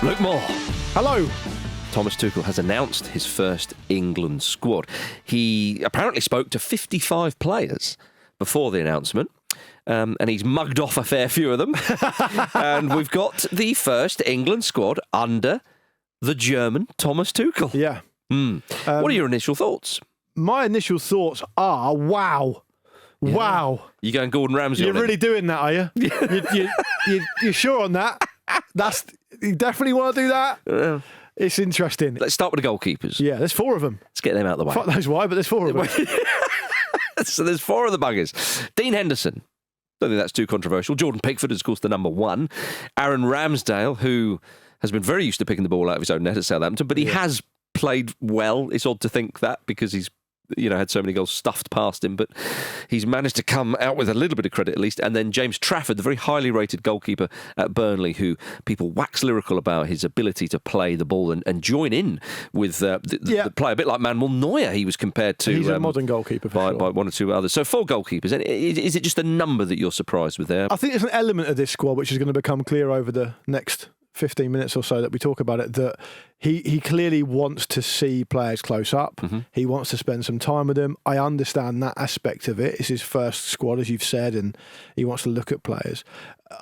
Luke Moore. Hello. Thomas Tuchel has announced his first England squad. He apparently spoke to 55 players before the announcement, and he's mugged off a fair few of them. And we've got the first England squad under the German Thomas Tuchel. Yeah. What are your initial thoughts? My initial thoughts are, wow. Yeah. Wow. You going Gordon Ramsay? You're really doing that, are you? You're sure on that? You definitely want to do that? It's interesting. Let's start with the goalkeepers. Yeah, there's 4 of them. Let's get them out of the way. Fuck knows why, but there's 4 of them. So there's 4 of the buggers. Dean Henderson. Don't think that's too controversial. Jordan Pickford is, of course, the number 1. Aaron Ramsdale, who has been very used to picking the ball out of his own net at Southampton, but he has played well. It's odd to think that because he's had so many goals stuffed past him, but he's managed to come out with a little bit of credit at least. And then James Trafford, the very highly rated goalkeeper at Burnley, who people wax lyrical about his ability to play the ball and join in with the play, a bit like Manuel Neuer he was compared to. He's a modern goalkeeper by 1 or 2 others. So 4 goalkeepers. And is it just a number that you're surprised with there? I think there's an element of this squad which is going to become clear over the next 15 minutes or so that we talk about it, that he clearly wants to see players close up. Mm-hmm. He wants to spend some time with them. I understand that aspect of it. It's his first squad, as you've said, and he wants to look at players.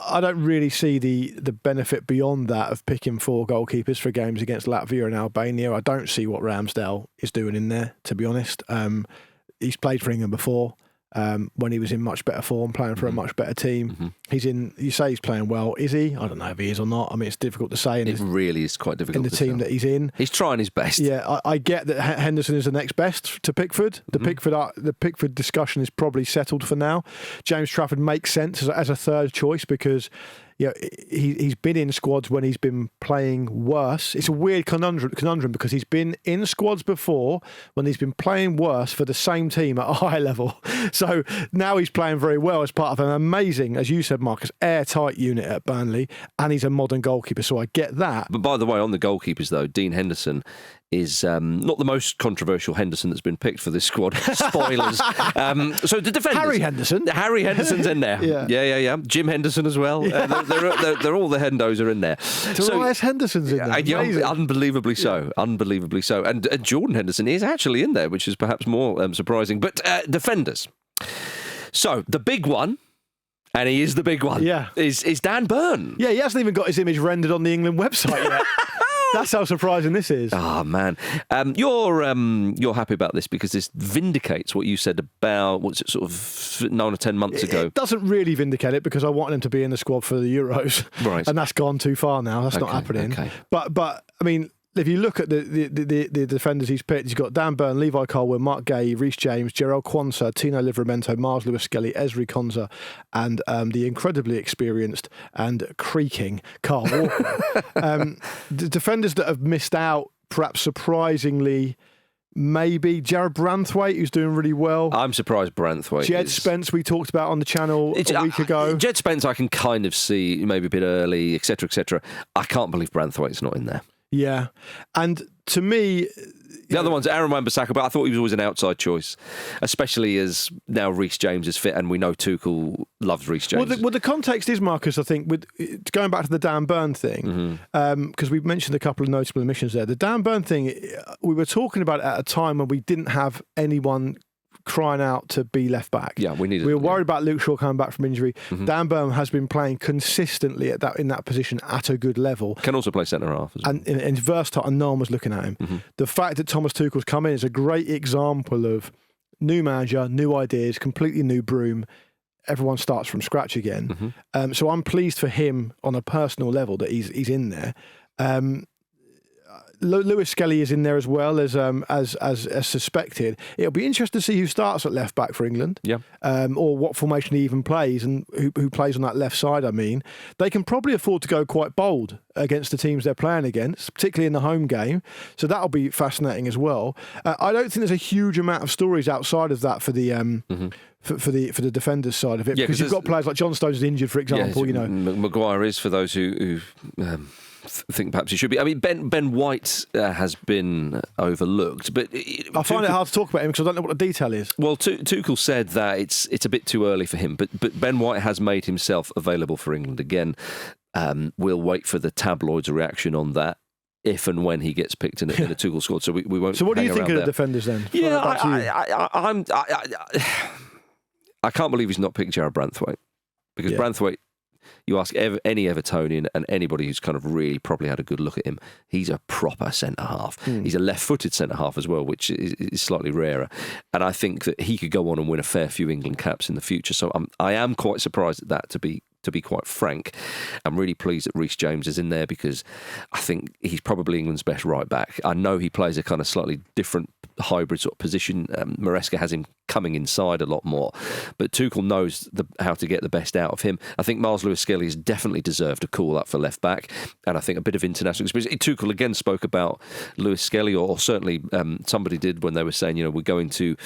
I don't really see the benefit beyond that of picking 4 goalkeepers for games against Latvia and Albania. I don't see what Ramsdale is doing in there, to be honest. He's played for England before. When he was in much better form, playing for a much better team. Mm-hmm. You say he's playing well. Is he? I don't know if he is or not. I mean, it's difficult to say. It really is quite difficult in the team that he's in. He's trying his best. Yeah, I get that Henderson is the next best to Pickford. The Pickford discussion is probably settled for now. James Trafford makes sense as a third choice because he's been in squads when he's been playing worse. It's a weird conundrum because he's been in squads before when he's been playing worse for the same team at a high level. So now he's playing very well as part of an amazing, as you said, Marcus, airtight unit at Burnley, and he's a modern goalkeeper, so I get that. But by the way, on the goalkeepers though, Dean Henderson is not the most controversial Henderson that's been picked for this squad. Spoilers. So the defenders. Harry Henderson's in there. Yeah. Jim Henderson as well. They're all the Hendos are in there. Tobias Henderson's in there. Unbelievably so. Unbelievably so. And Jordan Henderson is actually in there, which is perhaps more surprising. But defenders. So the big one, and he is the big one, is Dan Burn. Yeah, he hasn't even got his image rendered on the England website yet. That's how surprising this is. Oh, man. You're happy about this because this vindicates what you said about, sort of 9 or 10 months ago? It doesn't really vindicate it because I wanted him to be in the squad for the Euros. Right. And that's gone too far now. That's not happening. Okay. But I mean, if you look at the defenders he's picked, he's got Dan Burn, Levi Colwill, Mark Gay, Reece James, Jarell Quansah, Tino Livramento, Mars Lewis-Skelly, Ezri Konsa, and the incredibly experienced and creaking Carl Walker. The defenders that have missed out, perhaps surprisingly, maybe Jared Branthwaite, who's doing really well. I'm surprised Branthwaite. Jed Spence, we talked about on the channel a week ago. Jed Spence, I can kind of see maybe a bit early, etc., etc. I can't believe Branthwaite's not in there. Yeah, and to me, the other one's Aaron Wan-Bissaka, but I thought he was always an outside choice, especially as now Reece James is fit, and we know Tuchel loves Reece James. Well, the context is, Marcus, I think, with going back to the Dan Burn thing, because we've mentioned a couple of notable omissions there. The Dan Burn thing, we were talking about it at a time when we didn't have anyone crying out to be left back. Yeah, we were worried about Luke Shaw coming back from injury. Dan Burn has been playing consistently in that position at a good level. Can also play centre half as well. And versatile, and no one was looking at him. The fact that Thomas Tuchel's come in is a great example of new manager, new ideas, completely new broom. Everyone starts from scratch again. So I'm pleased for him on a personal level that he's in there. Lewis Skelly is in there as well as suspected. It'll be interesting to see who starts at left back for England, or what formation he even plays and who plays on that left side. I mean, they can probably afford to go quite bold against the teams they're playing against, particularly in the home game. So that'll be fascinating as well. I don't think there's a huge amount of stories outside of that for the. For the defenders side of it, because you've got players like John Stones is injured, for example. Maguire is for those who think perhaps he should be. I mean, Ben White has been overlooked, but I find it hard to talk about him because I don't know what the detail is. Well, Tuchel said that it's a bit too early for him, but Ben White has made himself available for England again. We'll wait for the tabloids' reaction on that if and when he gets picked in a Tuchel squad. So we won't. So what do you hang think of around the defenders then? Yeah, I can't believe he's not picked Jared Branthwaite, because Branthwaite, you ask any Evertonian and anybody who's kind of really probably had a good look at him, he's a proper centre-half. He's a left-footed centre-half as well, which is slightly rarer. And I think that he could go on and win a fair few England caps in the future. So I am quite surprised at that, to be quite frank. I'm really pleased that Reece James is in there, because I think he's probably England's best right back. I know he plays a kind of slightly different hybrid sort of position. Maresca has him coming inside a lot more, but Tuchel knows how to get the best out of him. I think Miles Lewis-Skelly has definitely deserved a call up for left back, and I think a bit of international experience. Tuchel again spoke about Lewis-Skelly, or certainly somebody did, when they were saying, we're going to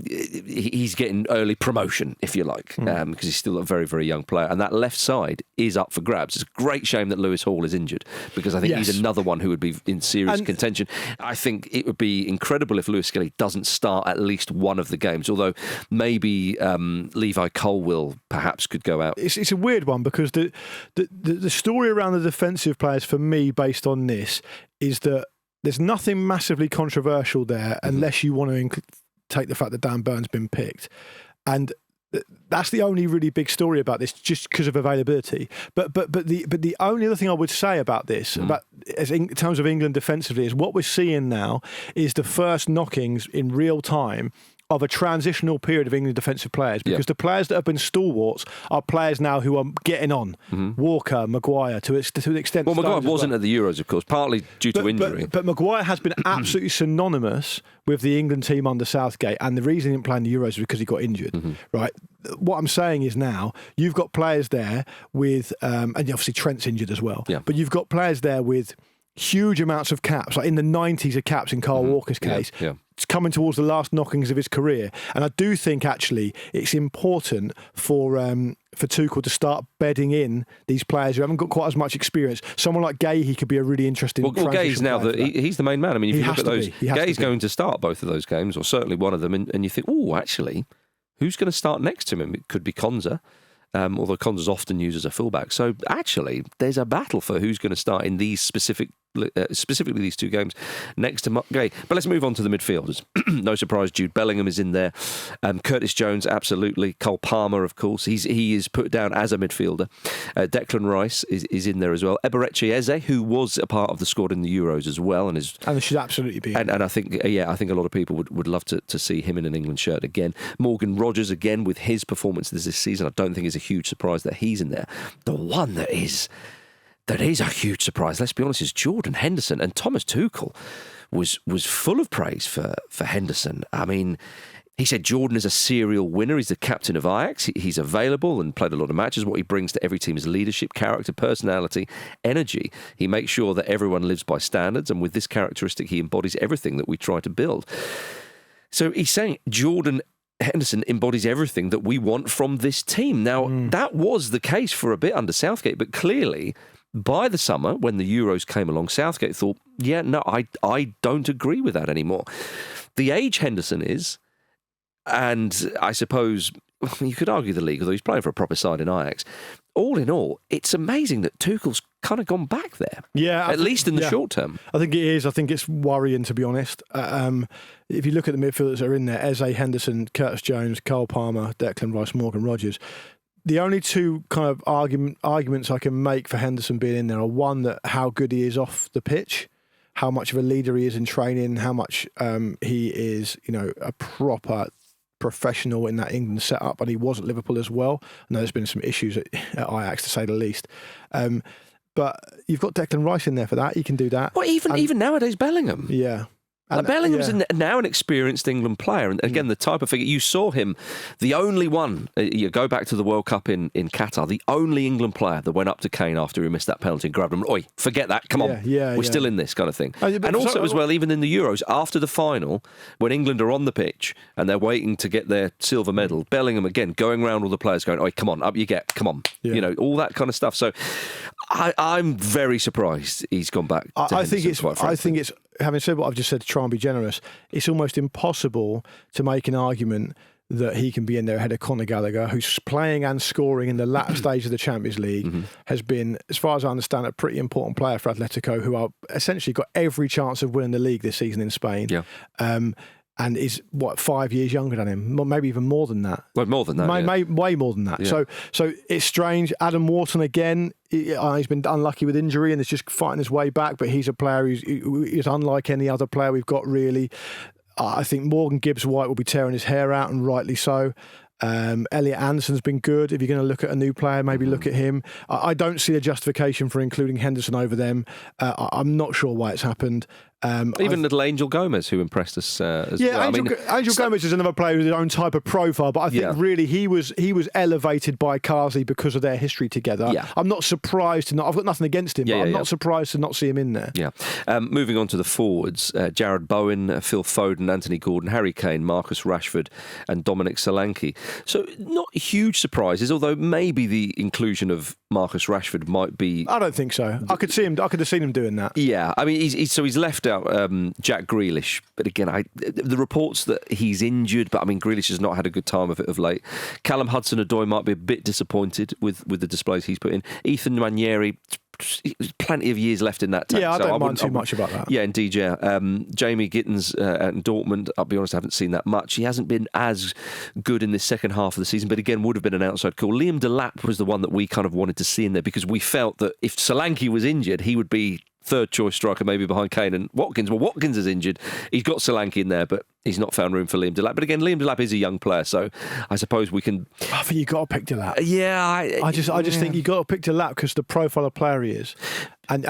he's getting early promotion, if you like, because he's still a very, very young player, and that left side is up for grabs. It's a great shame that Lewis Hall is injured, because I think he's another one who would be in serious contention. I think it would be incredible if Lewis-Skelly doesn't start at least one of the games, although maybe Levi Colwill perhaps could go out. It's a weird one, because the story around the defensive players for me, based on this, is that there's nothing massively controversial there, unless you want to take the fact that Dan Burn's been picked, and that's the only really big story about this, just because of availability. But the only other thing I would say about this, in terms of England defensively, is what we're seeing now is the first knockings in real time of a transitional period of England defensive players, because the players that have been stalwarts are players now who are getting on. Walker, Maguire, to an extent. Well, Maguire wasn't at the Euros, of course, partly due to injury. But Maguire has been absolutely synonymous with the England team under Southgate, and the reason he didn't play in the Euros was because he got injured. Right. What I'm saying is, now you've got players there with, and obviously Trent's injured as well. But you've got players there with huge amounts of caps, like in the 90s of caps in Kyle Walker's case. It's coming towards the last knockings of his career, and I do think actually it's important for Tuchel to start bedding in these players who haven't got quite as much experience. Someone like Gay, he could be a really interesting. Well Gay's now he's the main man. I mean, if you look at those, Gay's going to start both of those games, or certainly one of them, and you think, oh, actually, who's going to start next to him? It could be Konza. Although Konza's often used as a fullback. So actually, there's a battle for who's going to start in these specifically these two games next to Gay. But let's move on to the midfielders. No surprise, Jude Bellingham is in there. Curtis Jones, absolutely. Cole Palmer, of course. He is put down as a midfielder. Declan Rice is in there as well. Eberechi Eze, who was a part of the squad in the Euros as well, and should absolutely be. And I think I think a lot of people would love to see him in an England shirt again. Morgan Rogers again, with his performances this season, I don't think is a huge surprise that he's in there. The one that is a huge surprise, let's be honest, is Jordan Henderson. And Thomas Tuchel was full of praise for Henderson. I mean, he said Jordan is a serial winner. He's the captain of Ajax. He's available and played a lot of matches. What he brings to every team is leadership, character, personality, energy. He makes sure that everyone lives by standards, and with this characteristic, he embodies everything that we try to build. So he's saying Jordan Henderson embodies everything that we want from this team. Now, that was the case for a bit under Southgate, but clearly, by the summer, when the Euros came along, Southgate thought, I don't agree with that anymore. The age Henderson is, and I suppose you could argue the league, although he's playing for a proper side in Ajax. All in all, it's amazing that Tuchel's kind of gone back there. Yeah, at least in the short term. I think it is. I think it's worrying, to be honest. If you look at the midfielders that are in there, Eze, Henderson, Curtis Jones, Cole Palmer, Declan Rice, Morgan Rogers, the only two kind of arguments I can make for Henderson being in there are, one, that how good he is off the pitch, how much of a leader he is in training, how much he is, a proper professional in that England setup, and he was at Liverpool as well. I know there's been some issues at Ajax, to say the least. But you've got Declan Rice in there for that. He can do that. Well, even nowadays, Bellingham. Yeah. Bellingham's now an experienced England player, and again, the type of figure, you saw him, the only one, you go back to the World Cup in Qatar, the only England player that went up to Kane after he missed that penalty and grabbed him. Oi, forget that, come on, we're still in this kind of thing. And also as well, even in the Euros, after the final, when England are on the pitch and they're waiting to get their silver medal, Bellingham again going around all the players going, oi, come on, up you get, come on, all that kind of stuff. So I'm very surprised he's gone back to Henderson, I think it's having said what I've just said, to try and be generous, it's almost impossible to make an argument that he can be in there ahead of Conor Gallagher, who's playing and scoring in the latter stage of the Champions League, has been, as far as I understand, a pretty important player for Atletico, who are essentially got every chance of winning the league this season in Spain. Yeah. And is 5 years younger than him, maybe even more than that. Well, more than that, way more than that. Yeah. So it's strange. Adam Wharton again. He's been unlucky with injury and is just fighting his way back. But he's a player who's unlike any other player we've got really. I think Morgan Gibbs-White will be tearing his hair out, and rightly so. Elliot Anderson's been good. If you're going to look at a new player, maybe look at him. I don't see a justification for including Henderson over them. I'm not sure why it's happened. Even little Angel Gomez, who impressed us as well. Angel Gomez is another player with his own type of profile, but I think really he was elevated by Kazi because of their history together. Yeah. I'm not surprised I've got nothing against him, but I'm not surprised to not see him in there. Yeah. Moving on to the forwards, Jared Bowen, Phil Foden, Anthony Gordon, Harry Kane, Marcus Rashford and Dominic Solanke. So not huge surprises, although maybe the inclusion of Marcus Rashford might be... I don't think so. I could have seen him doing that. Yeah, I mean, he's left out Jack Grealish, but again, the reports that he's injured, but I mean, Grealish has not had a good time of it of late. Callum Hudson-Odoi might be a bit disappointed with the displays he's put in. Ethan Nwaneri, plenty of years left in that tank. Yeah, I don't mind too much about that. Yeah, indeed, yeah. Jamie Gittins at Dortmund, I'll be honest, I haven't seen that much. He hasn't been as good in this second half of the season, but again, would have been an outside call. Liam Delap was the one that we kind of wanted to see in there because we felt that if Solanke was injured, he would be third choice striker maybe behind Kane and Watkins. Well, Watkins is injured. He's got Solanke in there, but he's not found room for Liam Delap. But again, Liam Delap is a young player, so I suppose we can... I think you've got to pick Delap. Yeah. I just think you've got to pick Delap because the profile of player he is. And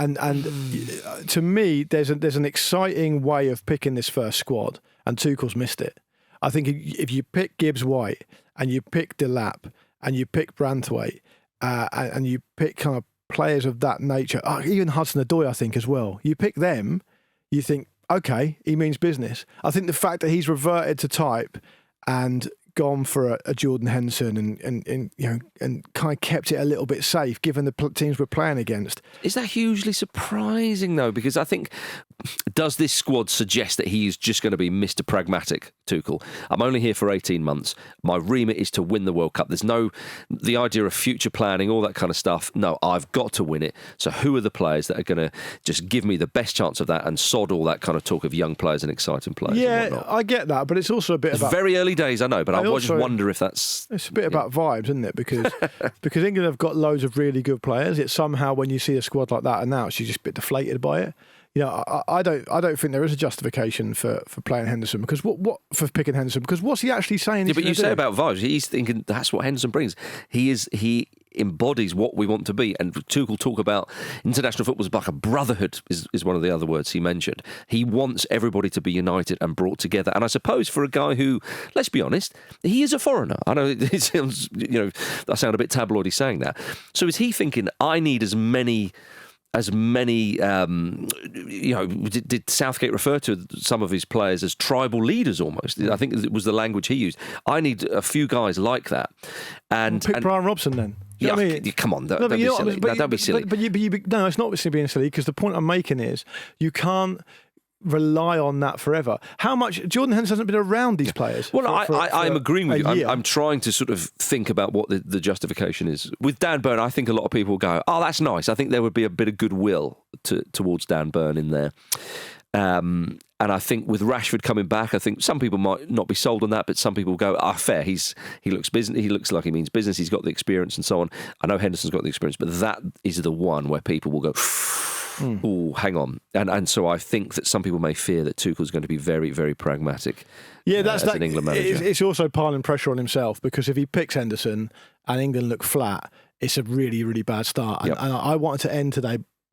to me, there's an exciting way of picking this first squad, and Tuchel's missed it. I think if you pick Gibbs-White and you pick Delap and you pick Branthwaite and you pick kind of players of that nature, even Hudson-Odoi, I think, as well. You pick them, you think, okay, he means business. I think the fact that he's reverted to type and gone for a Jordan Henderson and kind of kept it a little bit safe, given the teams we're playing against. Is that hugely surprising, though? Because I think, does this squad suggest that he is just going to be Mr. Pragmatic, Tuchel? I'm only here for 18 months. My remit is to win the World Cup. There's the idea of future planning, all that kind of stuff. No, I've got to win it. So who are the players that are going to just give me the best chance of that and sod all that kind of talk of young players and exciting players? Yeah, I get that, but it's also a bit about... very early days, I know, but I just wonder if that's... It's a bit about vibes, isn't it? Because England have got loads of really good players. It's somehow when you see a squad like that announced, you're just a bit deflated by it. You know, I don't think there is a justification for playing Henderson because for picking Henderson because what's he actually saying? Yeah, but you say about vibes. He's thinking that's what Henderson brings. He embodies what we want to be. And Tuchel talk about international football as like a brotherhood is one of the other words he mentioned. He wants everybody to be united and brought together. And I suppose for a guy who, let's be honest, he is a foreigner. I know it sounds, I sound a bit tabloidy saying that. So is he thinking I need as many, did Southgate refer to some of his players as tribal leaders almost? I think it was the language he used. I need a few guys like that. And pick Brian Robson then. Yeah, come on, don't be silly. Don't be silly. No, it's not being silly because the point I'm making is you can't rely on that forever. How much Jordan Henderson hasn't been around these players? Well, I'm agreeing with you. I'm trying to sort of think about what the justification is. With Dan Burn, I think a lot of people go, oh, that's nice. I think there would be a bit of goodwill towards Dan Burn in there. And I think with Rashford coming back, I think some people might not be sold on that, but some people go, fair. He looks business. He looks like he means business. He's got the experience and so on. I know Henderson's got the experience, but that is the one where people will go, oh, hang on. And so I think that some people may fear that Tuchel's going to be very, very pragmatic. Yeah, that's as an England manager. It's also piling pressure on himself because if he picks Henderson and England look flat, it's a really, really bad start. Yep. And I wanted to end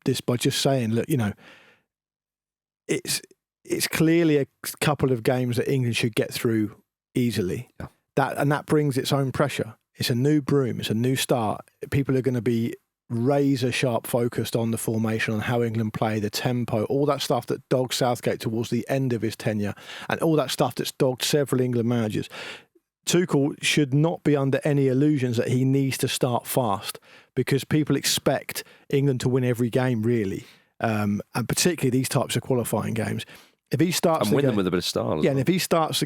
this by just saying, look, it's clearly a couple of games that England should get through easily. Yeah. That brings its own pressure. It's a new broom. It's a new start. People are going to be razor sharp focused on the formation, on how England play, the tempo, all that stuff that dogged Southgate towards the end of his tenure, and all that stuff that's dogged several England managers. Tuchel should not be under any illusions that he needs to start fast because people expect England to win every game, really, and particularly these types of qualifying games. If he starts and win them with a bit of style. And if he starts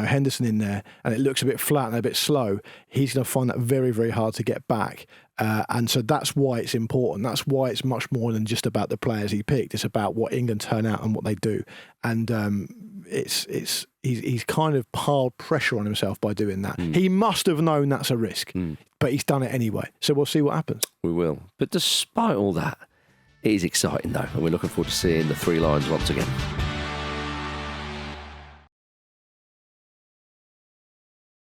Henderson in there and it looks a bit flat and a bit slow, he's going to find that very, very hard to get back. And so that's why it's important. That's why it's much more than just about the players he picked. It's about what England turn out and what they do. And he's kind of piled pressure on himself by doing that. He must have known that's a risk, but he's done it anyway. So we'll see what happens. We will. But despite all that, it is exciting though, and we're looking forward to seeing the Three Lions once again.